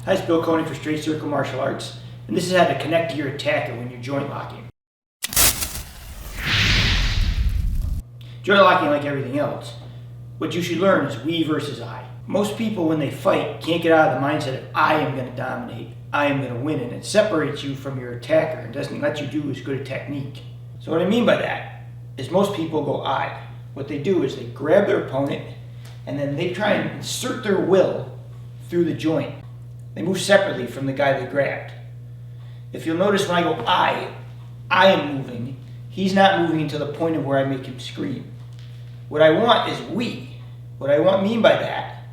Hi, it's Bill Koenig for Straight Circle Martial Arts, and this is how to connect to your attacker when you're joint locking. Joint locking, like everything else, what you should learn is we versus I. Most people, when they fight, can't get out of the mindset of I am going to dominate, I am going to win, and it separates you from your attacker and doesn't let you do as good a technique. So what I mean by that is most people go I. What they do is they grab their opponent and then they try and insert their will through the joint. They move separately from the guy they grabbed. If you'll notice when I go I am moving, he's not moving until the point of where I make him scream. What I want is we. What I mean by that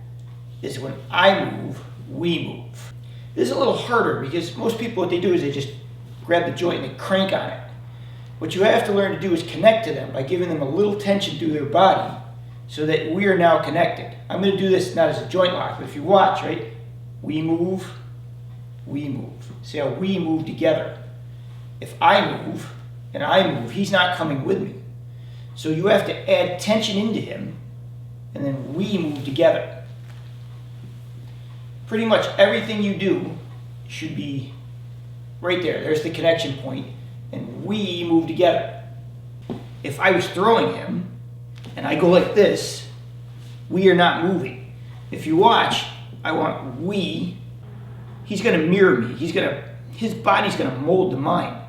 is when I move, we move. This is a little harder because most people, what they do is they just grab the joint and they crank on it. What you have to learn to do is connect to them by giving them a little tension through their body so that we are now connected. I'm going to do this not as a joint lock, but if you watch, right? We move, we move. See how we move together. If I move and I move, he's not coming with me. So you have to add tension into him and then we move together. Pretty much everything you do should be right there. There's the connection point, and we move together. If I was throwing him and I go like this, we are not moving. If you watch, I want we. He's going to mirror me. His body's going to mold to mine.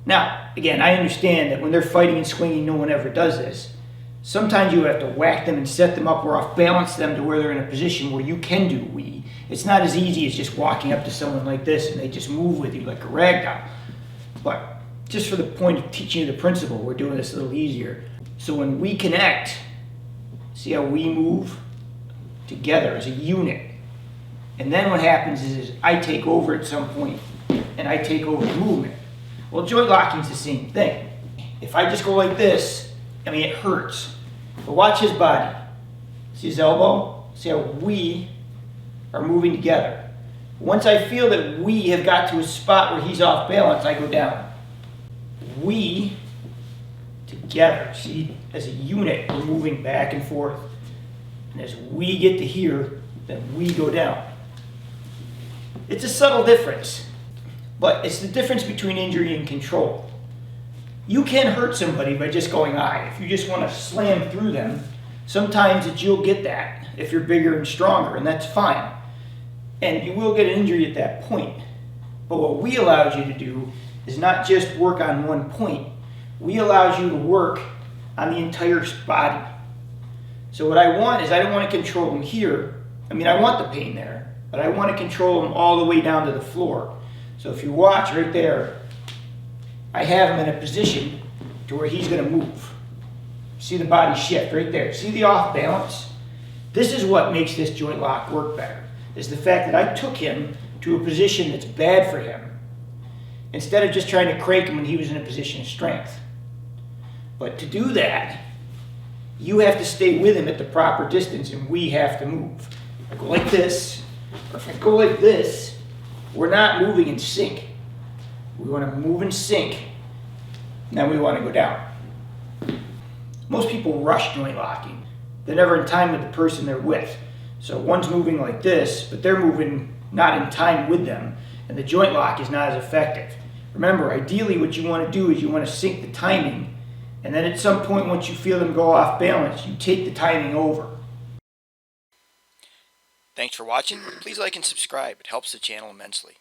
Now, again, I understand that when they're fighting and swinging, no one ever does this. Sometimes you have to whack them and set them up or off balance them to where they're in a position where you can do we. It's not as easy as just walking up to someone like this and they just move with you like a rag doll. But just for the point of teaching you the principle, we're doing this a little easier. So when we connect, see how we move together as a unit. And then what happens is I take over at some point and I take over the movement. Well, joint locking is the same thing. If I just go like this, it hurts. But watch his body. See his elbow? See how we are moving together. Once I feel that we have got to a spot where he's off balance, I go down. We together. See, as a unit, we're moving back and forth. And as we get to here, then we go down. It's a subtle difference, but it's the difference between injury and control. You can hurt somebody by just going I. If you just want to slam through them, sometimes you'll get that if you're bigger and stronger, and that's fine. And you will get an injury at that point. But what we allows you to do is not just work on one point. We allows you to work on the entire body. So what I want is I don't want to control him here. I want the pain there, but I want to control him all the way down to the floor. So if you watch right there, I have him in a position to where he's going to move. See the body shift right there. See the off balance? This is what makes this joint lock work better, is the fact that I took him to a position that's bad for him instead of just trying to crank him when he was in a position of strength. But to do that, you have to stay with him at the proper distance and we have to move. If I go like this, or if I go like this, we're not moving in sync. We want to move in sync, and then we want to go down. Most people rush joint locking. They're never in time with the person they're with. So one's moving like this, but they're moving not in time with them, and the joint lock is not as effective. Remember, ideally what you want to do is you want to sync the timing, and then at some point once you feel them go off balance, you take the timing over. Thanks for watching. Please like and subscribe. It helps the channel immensely.